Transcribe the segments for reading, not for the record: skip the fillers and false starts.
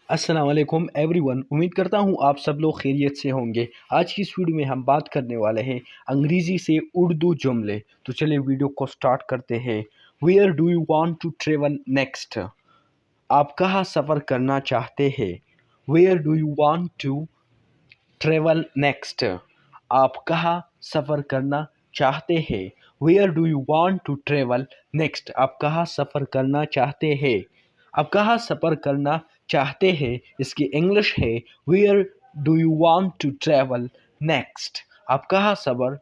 अस्सलाम वालेकुम एवरीवन। उम्मीद करता हूँ आप सब लोग खैरियत से होंगे। आज की इस वीडियो में हम बात करने वाले हैं अंग्रेज़ी से उर्दू जुमले। तो चलिए वीडियो को स्टार्ट करते हैं। Where do you want to travel next? आप कहाँ सफ़र करना चाहते हैं? Where do you want to travel next? आप कहाँ सफ़र करना चाहते हैं? Where do you want to travel next? आप कहाँ सफ़र करना चाहते हैं? आप कहाँ सफ़र करना चाहते हैं इसकी इंग्लिश है where do you want to travel next? आप कहाँ सफ़र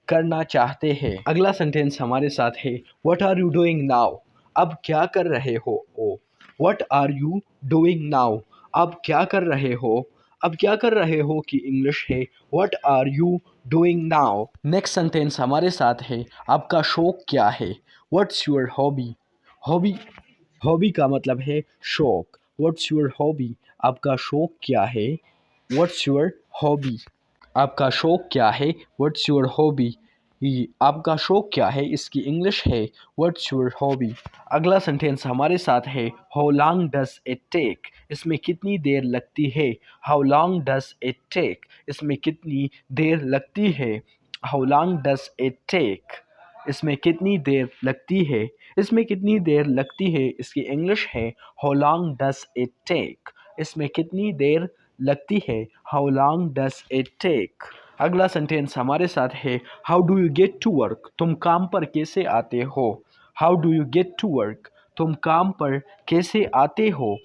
करना चाहते हैं? अगला सेंटेंस हमारे साथ है what are you doing now? अब क्या कर रहे हो? Oh what are you doing now? अब क्या कर रहे हो? अब क्या कर रहे हो की इंग्लिश है what are you doing now? Next sentence हमारे साथ है आपका शौक क्या है? What's your hobby? Hobby hobby का मतलब है शौक। What's your hobby? आपका शौक क्या है? What's your hobby? आपका शौक क्या है? What's your hobby? आपका शौक क्या है इसकी इंग्लिश है व्हाट्स योर हॉबी? अगला सेंटेंस हमारे साथ है how long does it take? इसमें कितनी देर लगती है? How long does it take? इसमें कितनी देर लगती है? How long does it take? इसमें कितनी देर लगती है? इसमें कितनी देर लगती है इसकी इंग्लिश है how long does it take? इसमें कितनी देर लगती है? How long does it take? अगला सेंटेंस हमारे साथ है how do you get to work? तुम काम पर कैसे आते हो? How do you get to work? तुम काम पर कैसे आते हो?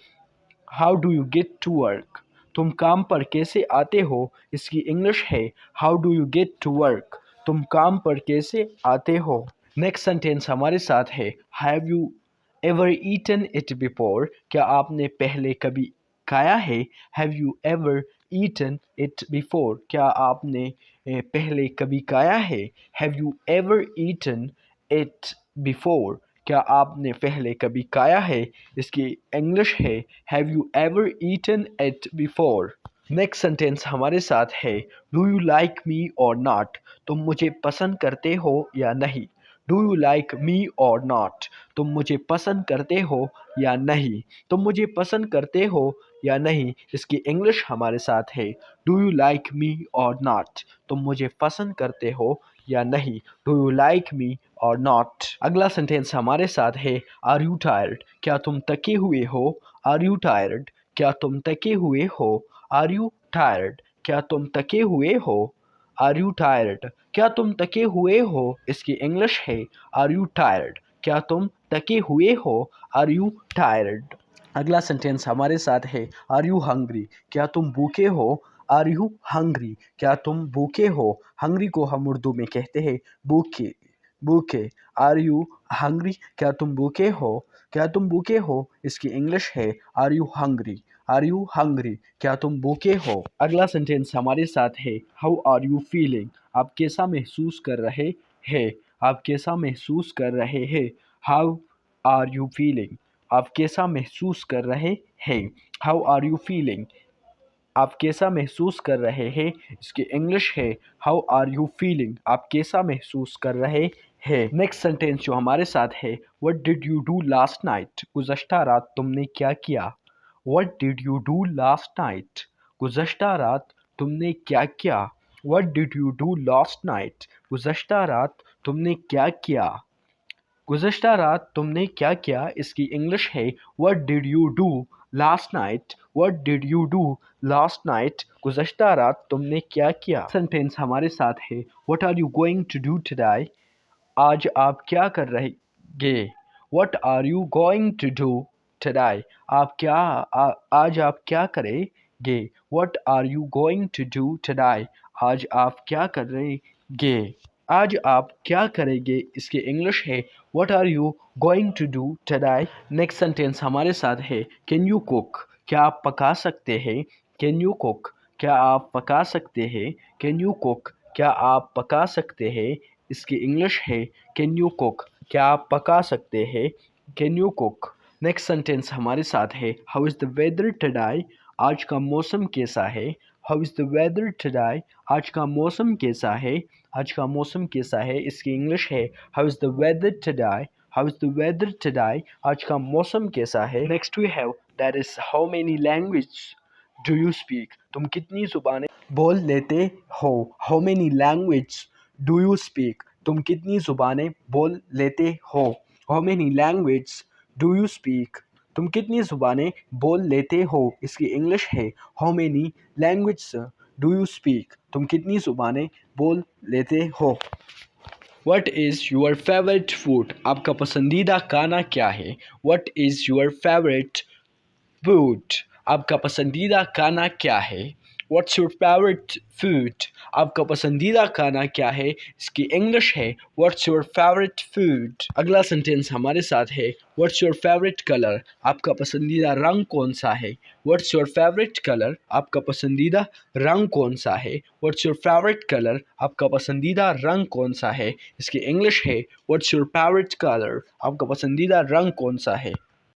How do you get to work? तुम काम पर कैसे आते हो इसकी इंग्लिश है how do you get to work? तुम काम पर कैसे आते हो? नेक्स्ट सेंटेंस हमारे साथ है have you ever eaten it before? क्या आपने पहले कभी खाया है? Have you ever eaten it before? क्या आपने पहले कभी खाया है? Have you ever eaten it before? क्या आपने पहले कभी खाया है? इसकी इंग्लिश है have you ever eaten it before? Next sentence हमारे साथ है डू यू लाइक मी और नॉट? तुम मुझे पसंद करते हो या नहीं? डू यू लाइक मी और नॉट? तुम मुझे पसंद करते हो या नहीं? तुम मुझे पसंद करते हो या नहीं? इसकी इंग्लिश हमारे साथ है डू यू लाइक मी और नॉट? तुम मुझे पसंद करते हो या नहीं? डू यू लाइक मी और नॉट? अगला सेंटेंस हमारे साथ है आर यू टायर्ड? क्या तुम थके हुए हो? Are you tired? क्या तुम थके हुए हो? Are you tired? क्या तुम थके हुए हो? Are you tired? क्या तुम थके हुए हो? इसकी इंग्लिश है आर यू टायर्ड? क्या तुम थके हुए हो? Are you tired? अगला सेंटेंस हमारे साथ है आर यू हंग्री? क्या तुम भूखे हो? Are you hungry? क्या तुम भूखे हो? हंग्री को हम उर्दू में कहते हैं भूखे। भूखे। Are you hungry? क्या तुम भूखे हो? क्या तुम भूखे हो? इसकी इंग्लिश है are you hungry? Are you hungry? क्या तुम भूखे हो? अगला सेंटेंस हमारे साथ है हाउ आर यू फीलिंग? आप कैसा महसूस कर रहे हैं? आप कैसा महसूस कर रहे हैं? How are you feeling? आप कैसा महसूस कर रहे हैं? How are you feeling? आप कैसा महसूस कर रहे हैं? इसकी इंग्लिश है हाउ आर यू फीलिंग? आप कैसा महसूस कर रहे हैं? नेक्स्ट सेंटेंस जो हमारे साथ है what did you do last night? गुज़श्ता रात तुमने क्या किया? What did you do last night? गुज़श्ता रात तुमने क्या किया? What did you do last night? गुज़श्ता रात तुमने क्या किया? गुज़श्ता रात तुमने क्या किया? इसकी इंग्लिश है what did you do last night? What did you do last night? गुज़श्ता रात तुमने क्या किया? सेंटेंस हमारे साथ है what are you going to do today? आज आप क्या कर रहेंगे? What are you going to do today? आप क्या आज आप क्या करेंगे? What are you going to do today? आज आप क्या करेंगे? आज आप क्या करेंगे? इसकी इंग्लिश है what are you going to do today? Next sentence हमारे साथ है कैन यू कुक? क्या आप पका सकते हैं? Can you cook? क्या आप पका सकते हैं? Can you cook? क्या आप पका सकते हैं? इसकी इंग्लिश है कैन यू कुक? क्या आप पका सकते हैं? Can you cook? Next sentence हमारे साथ है how is the weather today? आज का मौसम कैसा है? How is the weather today? आज का मौसम कैसा है? आज का मौसम कैसा है? इसकी इंग्लिश है how is the weather today? How is the weather today? आज का मौसम कैसा है? Next we have That is, how many languages do you speak? تم کتنی زبانیں بول لیتے ہو. How many languages do you speak? تم کتنی زبانیں بول لیتے ہو. How many languages do you speak? تم کتنی زبانیں بول لیتے ہو. اس کی انگلش ہے How many languages do you speak? تم کتنی زبانیں بول لیتے ہو. What is your favorite food? آپ کا پسندیدہ کھانا کیا ہے. What is your favorite food? آپ کا پسندیدہ کھانا کیا ہے. What's your favorite food? آپ کا پسندیدہ کھانا کیا ہے. اس کی انگلش ہے What's your favorite food? اگلا سنٹینس ہمارے ساتھ ہے What's your favorite color? آپ کا پسندیدہ رنگ کون سا ہے. What's your favorite color? آپ کا پسندیدہ رنگ کون سا ہے. What's your favorite color? آپ کا پسندیدہ رنگ کون سا ہے. اس کی انگلش ہے What's your favorite color? آپ کا پسندیدہ رنگ کون سا ہے.